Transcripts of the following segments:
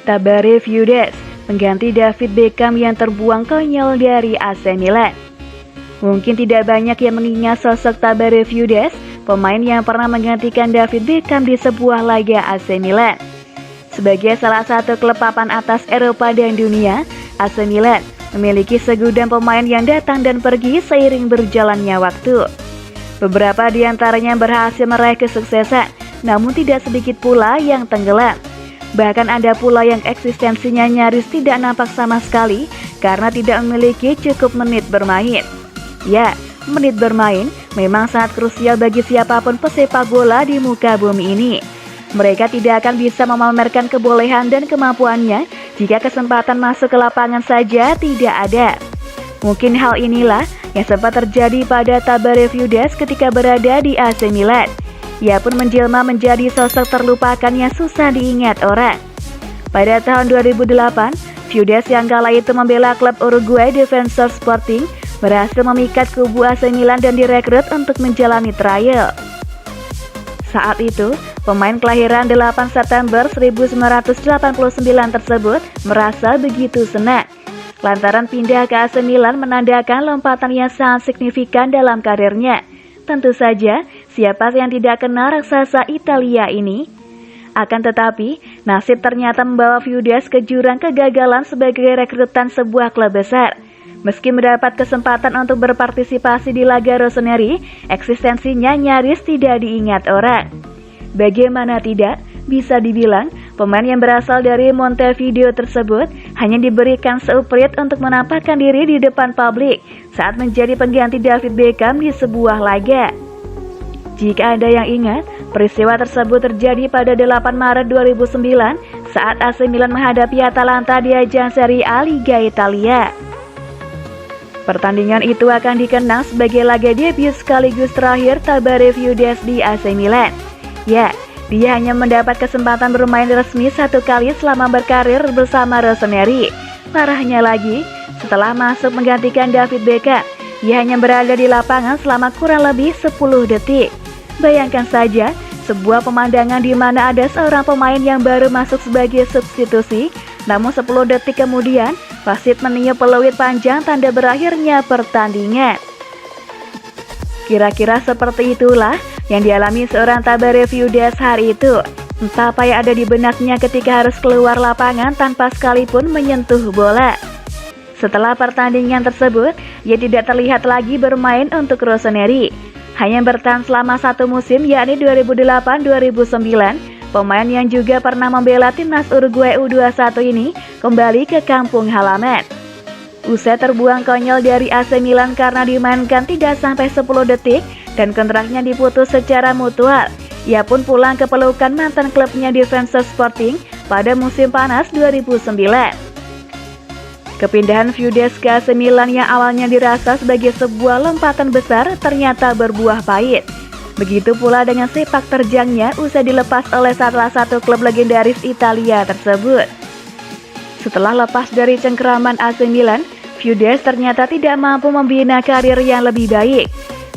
Tabare Feudes mengganti David Beckham yang terbuang konyol dari AC Milan. Mungkin tidak banyak yang mengingat sosok Tabare Feudes, pemain yang pernah menggantikan David Beckham di sebuah laga AC Milan. Sebagai salah satu klub papan atas Eropa dan dunia, AC Milan memiliki segudang pemain yang datang dan pergi seiring berjalannya waktu. Beberapa di antaranya berhasil meraih kesuksesan, namun tidak sedikit pula yang tenggelam. Bahkan ada pula yang eksistensinya nyaris tidak nampak sama sekali karena tidak memiliki cukup menit bermain. Ya, menit bermain memang sangat krusial bagi siapapun pesepak bola di muka bumi ini. Mereka tidak akan bisa memamerkan kebolehan dan kemampuannya jika kesempatan masuk ke lapangan saja tidak ada. Mungkin hal inilah yang sempat terjadi pada Tabare Feudes ketika berada di AC Milan. Ia pun menjelma menjadi sosok terlupakan yang susah diingat orang. Pada tahun 2008, Feudes yang kala itu membela klub Uruguay Defensor Sporting berhasil memikat kubu AC Milan dan direkrut untuk menjalani trial. Saat itu, pemain kelahiran 8 September 1989 tersebut merasa begitu senang. Lantaran pindah ke AC Milan menandakan lompatan yang sangat signifikan dalam karirnya. Tentu saja, siapa yang tidak kenal raksasa Italia ini? Akan tetapi, nasib ternyata membawa Feudes ke jurang kegagalan sebagai rekrutan sebuah klub besar. Meski mendapat kesempatan untuk berpartisipasi di laga Rossoneri, eksistensinya nyaris tidak diingat orang. Bagaimana tidak, bisa dibilang pemain yang berasal dari Montevideo tersebut hanya diberikan seuprit untuk menampakkan diri di depan publik saat menjadi pengganti David Beckham di sebuah laga. Jika Anda yang ingat, peristiwa tersebut terjadi pada 8 Maret 2009 saat AC Milan menghadapi Atalanta di ajang Serie A Liga Italia. Pertandingan itu akan dikenang sebagai laga debut sekaligus terakhir Tabare Feudes di AC Milan. Ya, dia hanya mendapat kesempatan bermain resmi satu kali selama berkarir bersama Rossoneri. Parahnya lagi, setelah masuk menggantikan David Beckham, ia hanya berada di lapangan selama kurang lebih 10 detik. Bayangkan saja, sebuah pemandangan di mana ada seorang pemain yang baru masuk sebagai substitusi, namun 10 detik kemudian, wasit meniup peluit panjang tanda berakhirnya pertandingan. Kira-kira seperti itulah yang dialami seorang Tabare Feudes hari itu. Entah apa yang ada di benaknya ketika harus keluar lapangan tanpa sekalipun menyentuh bola. Setelah pertandingan tersebut, ia tidak terlihat lagi bermain untuk Rossoneri. Hanya bertahan selama satu musim, yakni 2008-2009, pemain yang juga pernah membela timnas Uruguay U21 ini kembali ke kampung halaman. Usai terbuang konyol dari AC Milan karena dimainkan tidak sampai 10 detik dan kontraknya diputus secara mutual, ia pun pulang ke pelukan mantan klubnya Defensor Sporting pada musim panas 2009. Kepindahan Feudes ke AC Milan yang awalnya dirasa sebagai sebuah lompatan besar ternyata berbuah pahit. Begitu pula dengan sepak terjangnya usai dilepas oleh salah satu klub legendaris Italia tersebut. Setelah lepas dari cengkeraman AC Milan, Feudes ternyata tidak mampu membina karir yang lebih baik.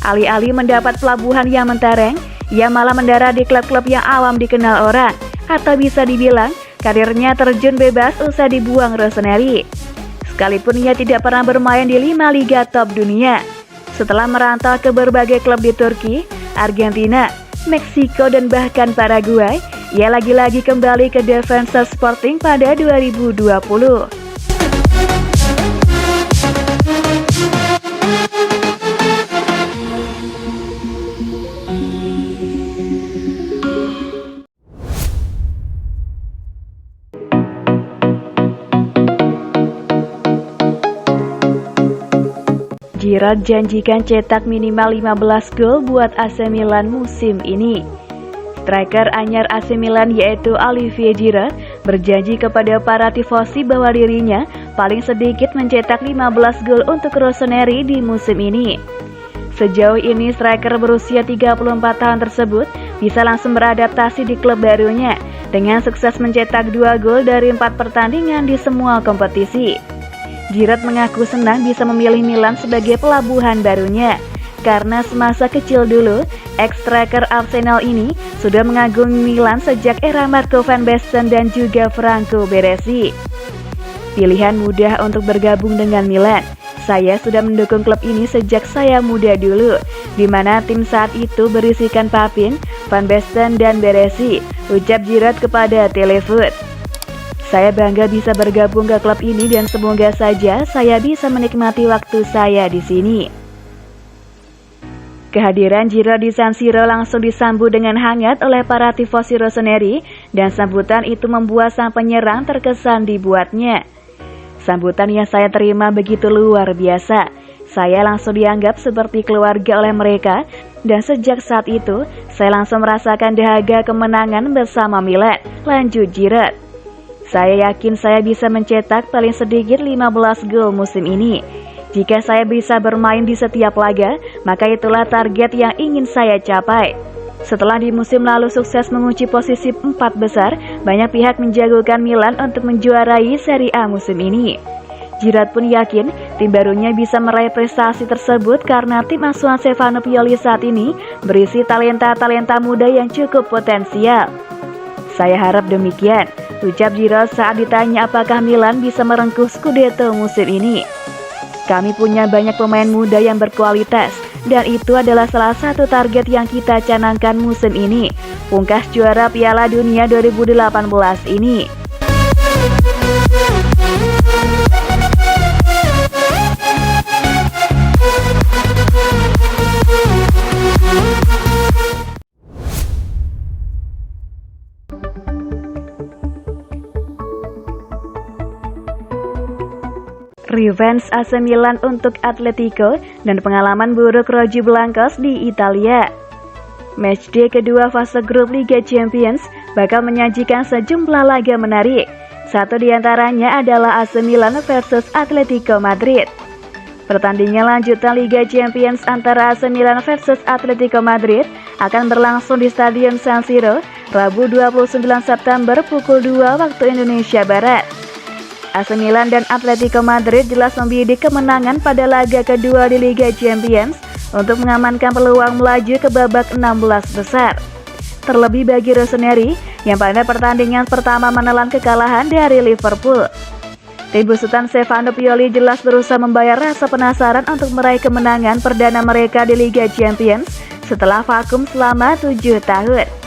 Alih-alih mendapat pelabuhan yang mentereng, ia malah mendarat di klub-klub yang awam dikenal orang. Atau bisa dibilang, karirnya terjun bebas usai dibuang Rossoneri. Sekalipun ia tidak pernah bermain di 5 liga top dunia. Setelah merantau ke berbagai klub di Turki, Argentina, Meksiko, dan bahkan Paraguay, ia lagi-lagi kembali ke Defensor Sporting pada 2020. Giroud janjikan cetak minimal 15 gol buat AC Milan musim ini. Striker anyar AC Milan yaitu Olivier Giroud berjanji kepada para tifosi bahwa dirinya paling sedikit mencetak 15 gol untuk Rossoneri di musim ini. Sejauh ini striker berusia 34 tahun tersebut bisa langsung beradaptasi di klub barunya dengan sukses mencetak 2 gol dari 4 pertandingan di semua kompetisi. Giroud mengaku senang bisa memilih Milan sebagai pelabuhan barunya. karena semasa kecil dulu, ex-striker Arsenal ini sudah mengagumi Milan sejak era Marco van Basten dan juga Franco Baresi. Pilihan mudah untuk bergabung dengan Milan. Saya sudah mendukung klub ini sejak saya muda dulu, di mana tim saat itu berisikan Papin, Van Basten, dan Baresi, ucap Giroud kepada Telefoot. Saya bangga bisa bergabung ke klub ini dan semoga saja saya bisa menikmati waktu saya di sini. Kehadiran Giroud di San Siro langsung disambut dengan hangat oleh para tifosi Rossoneri dan sambutan itu membuat sang penyerang terkesan dibuatnya. Sambutan yang saya terima begitu luar biasa. Saya langsung dianggap seperti keluarga oleh mereka dan sejak saat itu saya langsung merasakan dahaga kemenangan bersama Milan, lanjut Giroud. Saya yakin saya bisa mencetak paling sedikit 15 gol musim ini. Jika saya bisa bermain di setiap laga, maka itulah target yang ingin saya capai. Setelah di musim lalu sukses mengunci posisi 4 besar, banyak pihak menjagokan Milan untuk menjuarai Serie A musim ini. Giroud pun yakin tim barunya bisa meraih prestasi tersebut karena tim asuhan Stefano Pioli saat ini berisi talenta-talenta muda yang cukup potensial. Saya harap demikian, ucap Giroud saat ditanya apakah Milan bisa merengkuh Scudetto musim ini. Kami punya banyak pemain muda yang berkualitas, dan itu adalah salah satu target yang kita canangkan musim ini, pungkas juara Piala Dunia 2018 ini. Revenge AC Milan untuk Atletico dan pengalaman buruk Rogi Blancos di Italia. Matchday kedua fase grup Liga Champions bakal menyajikan sejumlah laga menarik. Satu di antaranya adalah AC Milan versus Atletico Madrid. Pertandingan lanjutan Liga Champions antara AC Milan versus Atletico Madrid akan berlangsung di Stadion San Siro, Rabu 29 September pukul 2 waktu Indonesia Barat. AC Milan dan Atletico Madrid jelas membidik kemenangan pada laga kedua di Liga Champions untuk mengamankan peluang melaju ke babak 16 besar. Terlebih bagi Rossoneri yang pada pertandingan pertama menelan kekalahan dari Liverpool. Tim besutan Stefano Pioli jelas berusaha membayar rasa penasaran untuk meraih kemenangan perdana mereka di Liga Champions setelah vakum selama 7 tahun.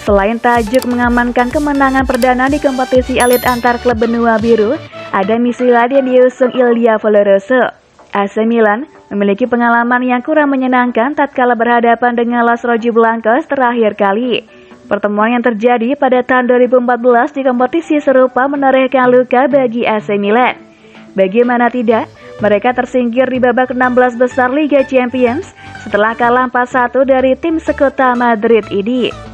Selain tajuk mengamankan kemenangan perdana di kompetisi elit antar klub benua biru, ada misi lain yang diusung Il Diavolo. AC Milan memiliki pengalaman yang kurang menyenangkan tatkala berhadapan dengan Los Rogi Blancos terakhir kali. Pertemuan yang terjadi pada tahun 2014 di kompetisi serupa menorehkan luka bagi AC Milan. Bagaimana tidak, mereka tersingkir di babak 16 besar Liga Champions setelah kalah 4-1 dari tim sekota Madrid ini.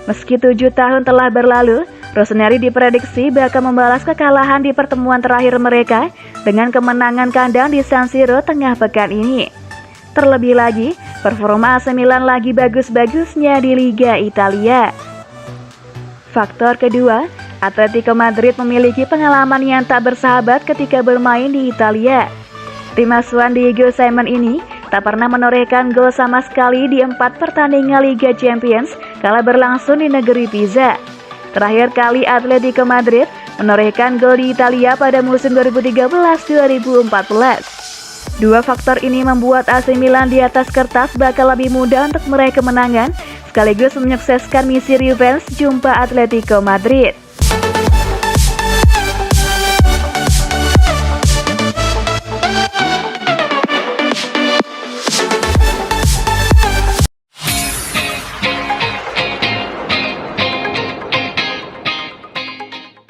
Meski 7 tahun telah berlalu, Rossoneri diprediksi bakal membalas kekalahan di pertemuan terakhir mereka dengan kemenangan kandang di San Siro tengah pekan ini. Terlebih lagi, performa AC Milan lagi bagus-bagusnya di Liga Italia. Faktor kedua, Atletico Madrid memiliki pengalaman yang tak bersahabat ketika bermain di Italia. Tim asuhan Diego Simon ini tak pernah menorehkan gol sama sekali di 4 pertandingan Liga Champions kala berlangsung di negeri Pisa. Terakhir kali Atletico Madrid menorehkan gol di Italia pada musim 2013-2014. Dua faktor ini membuat AC Milan di atas kertas bakal lebih mudah untuk meraih kemenangan sekaligus menyukseskan misi revenge jumpa Atletico Madrid.